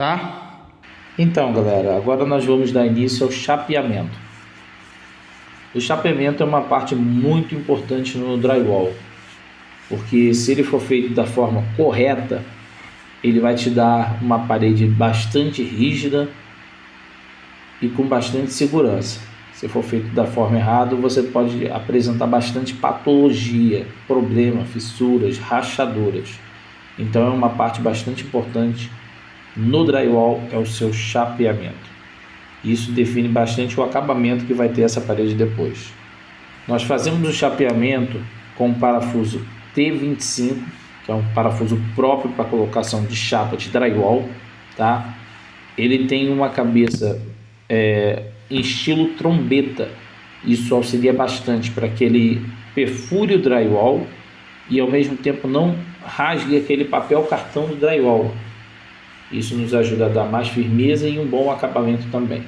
Tá? Então, galera, agora nós vamos dar início ao chapeamento. O chapeamento é uma parte muito importante no drywall, porque se ele for feito da forma correta, ele vai te dar uma parede bastante rígida e com bastante segurança. Se for feito da forma errada, você pode apresentar bastante patologia, problema, fissuras, rachaduras. Então é uma parte bastante importante no drywall, é o seu chapeamento. Isso define bastante o acabamento que vai ter essa parede depois. Nós fazemos o chapeamento com o parafuso T25, que é um parafuso próprio para colocação de chapa de drywall, tá? Ele tem uma cabeça em estilo trombeta. Isso auxilia bastante para que ele perfure o drywall e ao mesmo tempo não rasgue aquele papel cartão do drywall. Isso nos ajuda a dar mais firmeza e um bom acabamento também.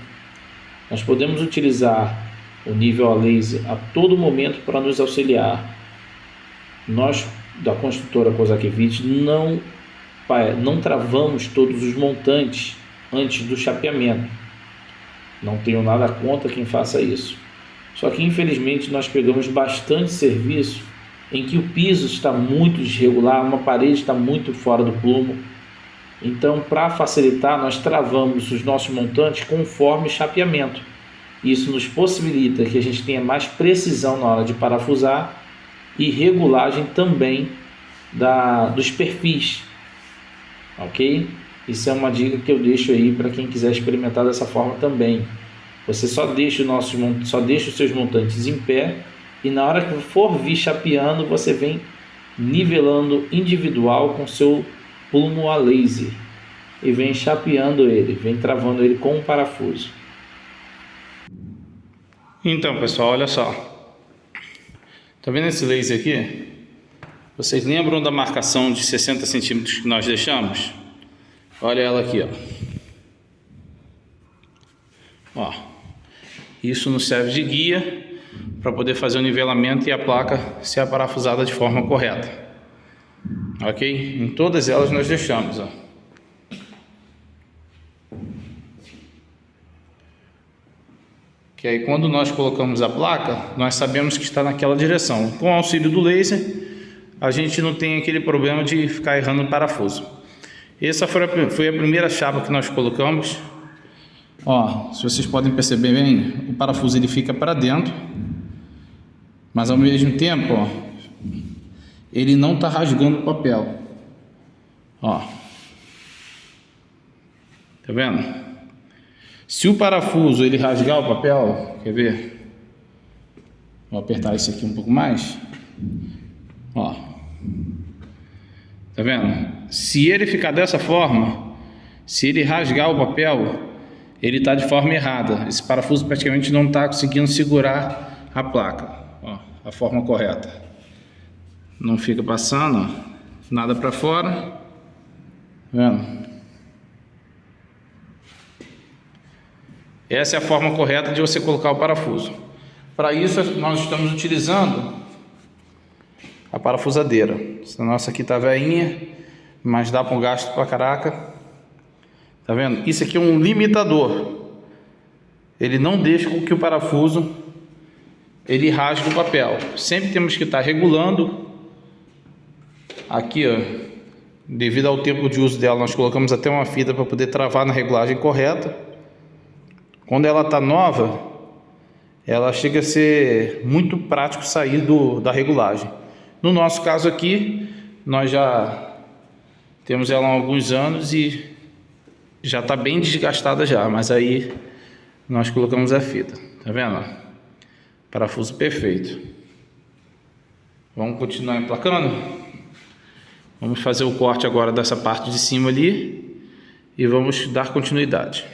Nós podemos utilizar o nível a laser a todo momento para nos auxiliar. Nós, da construtora Kozakiewicz, não travamos todos os montantes antes do chapeamento. Não tenho nada contra quem faça isso. Só que infelizmente nós pegamos bastante serviço em que o piso está muito desregular, uma parede está muito fora do plumo. Então, para facilitar, nós travamos os nossos montantes conforme chapeamento. Isso nos possibilita que a gente tenha mais precisão na hora de parafusar e regulagem também dos perfis, ok? Isso é uma dica que eu deixo aí para quem quiser experimentar dessa forma também. Você só deixa os seus montantes em pé e na hora que for vir chapeando, você vem nivelando individual com seu plumo a laser e vem chapeando ele, vem travando ele com um parafuso. Então, pessoal, olha só. Tá vendo esse laser aqui? Vocês lembram da marcação de 60 centímetros que nós deixamos? Olha ela aqui, ó. Isso nos serve de guia para poder fazer o nivelamento e a placa ser aparafusada de forma correta. Ok? Em todas elas nós deixamos, ó. Que aí quando nós colocamos a placa, nós sabemos que está naquela direção. Com o auxílio do laser, a gente não tem aquele problema de ficar errando o parafuso. Essa foi a primeira chapa que nós colocamos. Ó, se vocês podem perceber bem, o parafuso ele fica para dentro, mas ao mesmo tempo, ó, ele não está rasgando o papel. Ó, tá vendo? Se o parafuso ele rasgar o papel, quer ver? Vou apertar isso aqui um pouco mais. Ó, tá vendo? Se ele ficar dessa forma, se ele rasgar o papel, ele está de forma errada. Esse parafuso praticamente não está conseguindo segurar a placa. Ó, a forma correta. Não fica passando, ó, nada para fora. Tá vendo? Essa é a forma correta de você colocar o parafuso. Para isso nós estamos utilizando a parafusadeira. Essa nossa aqui tá velhinha, mas dá para um gasto para caraca. Tá vendo? Isso aqui é um limitador. Ele não deixa com que o parafuso ele rasgue o papel. Sempre temos que estar regulando. Aqui, ó, devido ao tempo de uso dela, nós colocamos até uma fita para poder travar na regulagem correta. Quando ela está nova, ela chega a ser muito prático sair da regulagem. No nosso caso aqui, nós já temos ela há alguns anos e já está bem desgastada já, mas aí nós colocamos a fita, tá vendo? Parafuso perfeito. Vamos continuar emplacando? Vamos fazer o corte agora dessa parte de cima ali e vamos dar continuidade.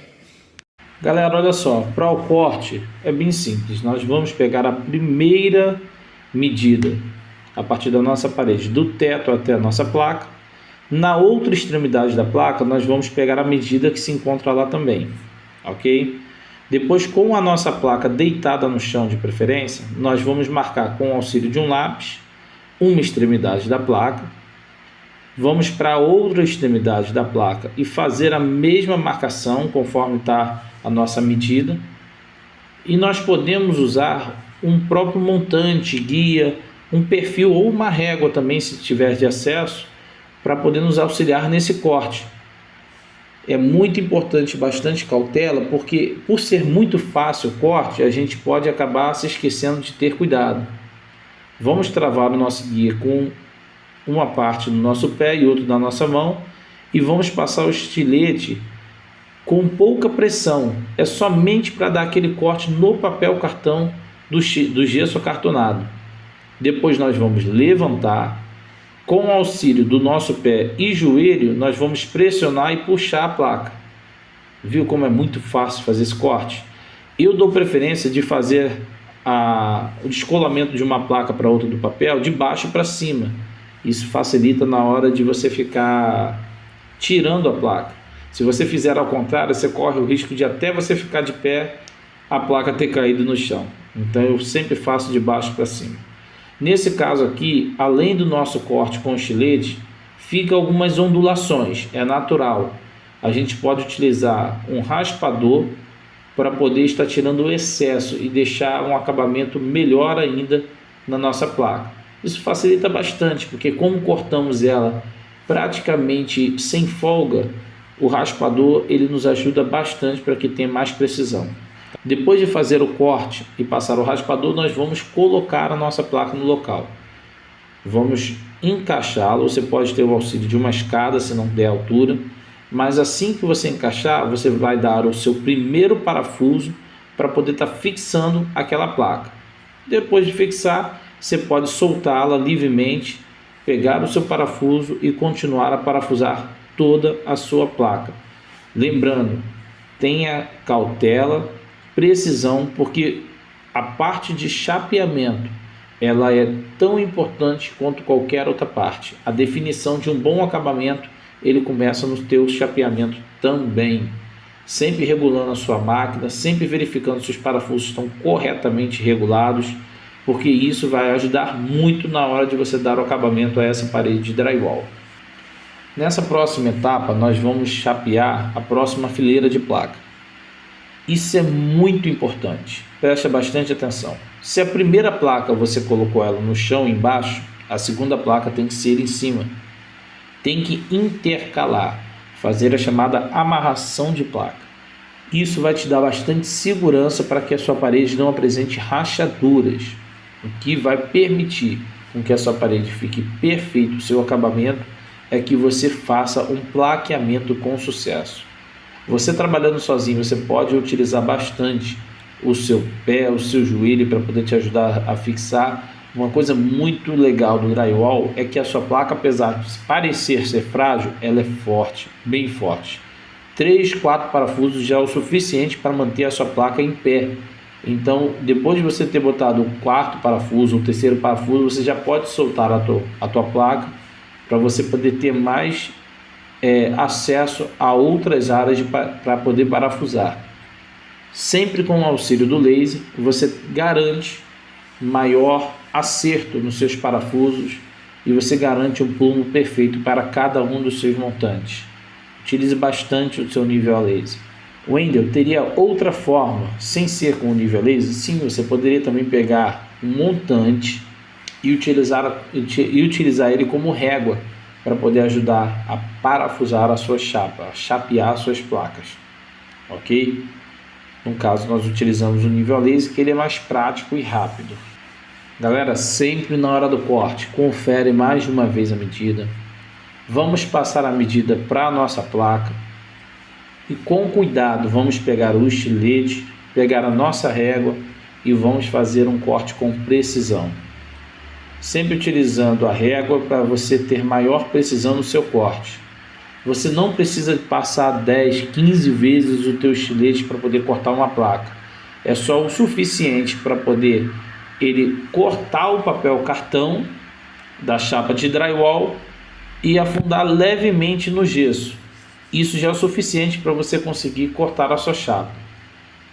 Galera, olha só, para o corte é bem simples. Nós vamos pegar a primeira medida a partir da nossa parede, do teto até a nossa placa. Na outra extremidade da placa, nós vamos pegar a medida que se encontra lá também, ok? Depois, com a nossa placa deitada no chão de preferência, nós vamos marcar com o auxílio de um lápis uma extremidade da placa vamos para a outra extremidade da placa e fazer a mesma marcação conforme está a nossa medida. E nós podemos usar um próprio montante, guia, um perfil ou uma régua também, se tiver de acesso, para poder nos auxiliar nesse corte. É muito importante, bastante cautela, porque por ser muito fácil o corte, a gente pode acabar se esquecendo de ter cuidado. Vamos travar o nosso guia com uma parte do nosso pé e outra da nossa mão e vamos passar o estilete com pouca pressão. É somente para dar aquele corte no papel cartão do gesso acartonado. Depois nós vamos levantar. Com o auxílio do nosso pé e joelho, nós vamos pressionar e puxar a placa. Viu como é muito fácil fazer esse corte? Eu dou preferência de fazer o descolamento de uma placa para outra do papel de baixo para cima. Isso facilita na hora de você ficar tirando a placa. Se você fizer ao contrário, você corre o risco de até você ficar de pé, a placa ter caído no chão. Então eu sempre faço de baixo para cima. Nesse caso aqui, além do nosso corte com estilete, fica algumas ondulações, é natural. A gente pode utilizar um raspador para poder estar tirando o excesso e deixar um acabamento melhor ainda na nossa placa. Isso facilita bastante, porque como cortamos ela praticamente sem folga, o raspador ele nos ajuda bastante para que tenha mais precisão. Depois de fazer o corte e passar o raspador, nós vamos colocar a nossa placa no local. Vamos encaixá-la. Você pode ter o auxílio de uma escada se não der altura, mas assim que você encaixar, você vai dar o seu primeiro parafuso para poder estar fixando aquela placa. Depois de fixar, você pode soltá-la livremente, pegar o seu parafuso e continuar a parafusar toda a sua placa. Lembrando, tenha cautela, precisão, porque a parte de chapeamento ela é tão importante quanto qualquer outra parte. A definição de um bom acabamento ele começa no teu chapeamento também, sempre regulando a sua máquina, sempre verificando se os parafusos estão corretamente regulados, porque isso vai ajudar muito na hora de você dar o acabamento a essa parede de drywall. Nessa próxima etapa nós vamos chapear a próxima fileira de placa. Isso é muito importante, preste bastante atenção. Se a primeira placa você colocou ela no chão embaixo, a segunda placa tem que ser em cima. Tem que intercalar, fazer a chamada amarração de placa. Isso vai te dar bastante segurança para que a sua parede não apresente rachaduras, o que vai permitir com que a sua parede fique perfeito. O seu acabamento é que você faça um plaqueamento com sucesso. Você trabalhando sozinho, você pode utilizar bastante o seu pé, o seu joelho para poder te ajudar a fixar. Uma coisa muito legal do drywall é que a sua placa, apesar de parecer ser frágil, ela é forte, bem forte. 3, 4 parafusos já é o suficiente para manter a sua placa em pé. Então, depois de você ter botado o quarto parafuso, o terceiro parafuso, você já pode soltar a tua placa para você poder ter mais acesso a outras áreas para poder parafusar. Sempre com o auxílio do laser, você garante maior acerto nos seus parafusos e você garante um plumo perfeito para cada um dos seus montantes. Utilize bastante o seu nível a laser. Wendel, teria outra forma, sem ser com o nível a laser? Sim, você poderia também pegar um montante e utilizar ele como régua para poder ajudar a parafusar a sua chapa, a chapear as suas placas, ok? No caso, nós utilizamos o nível a laser, que ele é mais prático e rápido. Galera, sempre na hora do corte, confere mais de uma vez a medida. Vamos passar a medida para a nossa placa e com cuidado vamos pegar o estilete, pegar a nossa régua e vamos fazer um corte com precisão. Sempre utilizando a régua para você ter maior precisão no seu corte. Você não precisa passar 10, 15 vezes o teu estilete para poder cortar uma placa. É só o suficiente para poder ele cortar o papel cartão da chapa de drywall e afundar levemente no gesso. Isso já é o suficiente para você conseguir cortar a sua chapa.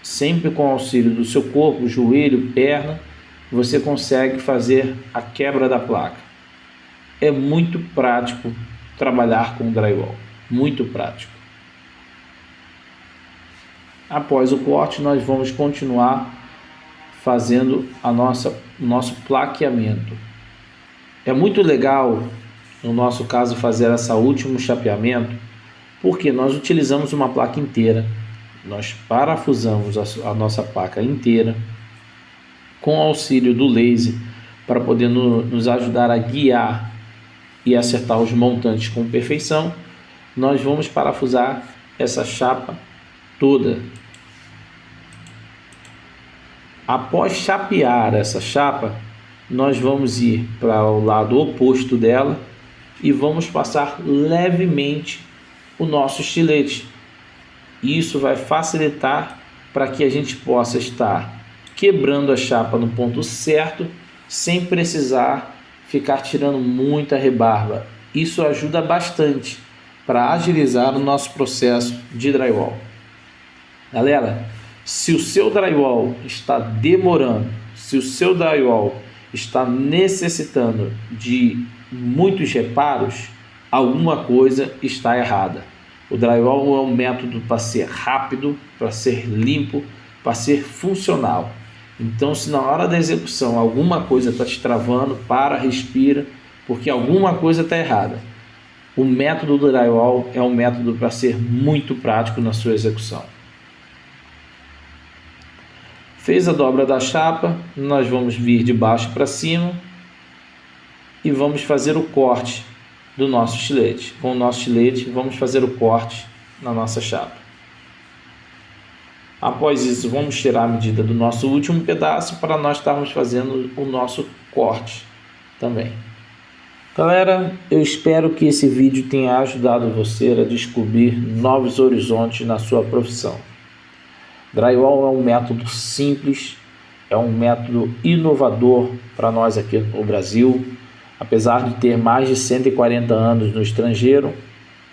Sempre com o auxílio do seu corpo, joelho, perna, você consegue fazer a quebra da placa. É muito prático trabalhar com drywall, muito prático. Após o corte, nós vamos continuar fazendo nosso plaqueamento. É muito legal, no nosso caso, fazer esse último chapeamento, porque nós utilizamos uma placa inteira, nós parafusamos a nossa placa inteira, com auxílio do laser, para poder nos ajudar a guiar e acertar os montantes com perfeição. Nós vamos parafusar essa chapa toda. Após chapear essa chapa, nós vamos ir para o lado oposto dela e vamos passar levemente o nosso estilete. Isso vai facilitar para que a gente possa estar quebrando a chapa no ponto certo, sem precisar ficar tirando muita rebarba. Isso ajuda bastante para agilizar o nosso processo de drywall. Galera, se o seu drywall está demorando, se o seu drywall está necessitando de muitos reparos, alguma coisa está errada. O drywall é um método para ser rápido, para ser limpo, para ser funcional. Então, se na hora da execução alguma coisa está te travando, respira, porque alguma coisa está errada. O método do drywall é um método para ser muito prático na sua execução. Fez a dobra da chapa, nós vamos vir de baixo para cima e vamos fazer o corte do nosso estilete. Com o nosso estilete, vamos fazer o corte na nossa chapa. Após isso, vamos tirar a medida do nosso último pedaço para nós estarmos fazendo o nosso corte também. Galera, eu espero que esse vídeo tenha ajudado você a descobrir novos horizontes na sua profissão. Drywall é um método simples, é um método inovador para nós aqui no Brasil. Apesar de ter mais de 140 anos no estrangeiro,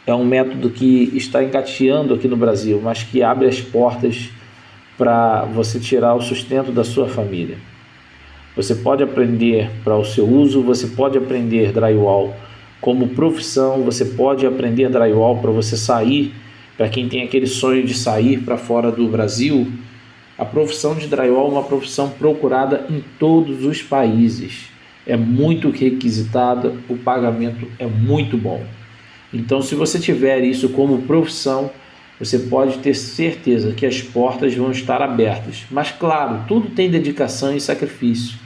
é um método que está engateando aqui no Brasil, mas que abre as portas para você tirar o sustento da sua família. Você pode aprender para o seu uso, você pode aprender drywall como profissão, você pode aprender drywall para você sair, para quem tem aquele sonho de sair para fora do Brasil. A profissão de drywall é uma profissão procurada em todos os países. É muito requisitada, o pagamento é muito bom. Então, se você tiver isso como profissão, você pode ter certeza que as portas vão estar abertas. Mas, claro, tudo tem dedicação e sacrifício.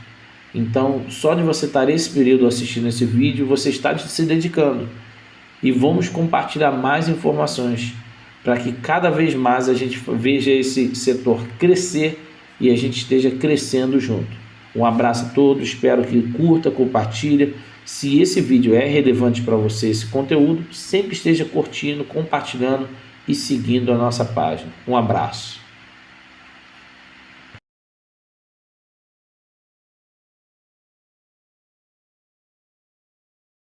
Então, só de você estar esse período assistindo esse vídeo, você está se dedicando. E vamos compartilhar mais informações para que cada vez mais a gente veja esse setor crescer e a gente esteja crescendo junto. Um abraço a todos, espero que curta, compartilhe. Se esse vídeo é relevante para você, esse conteúdo, sempre esteja curtindo, compartilhando e seguindo a nossa página. Um abraço.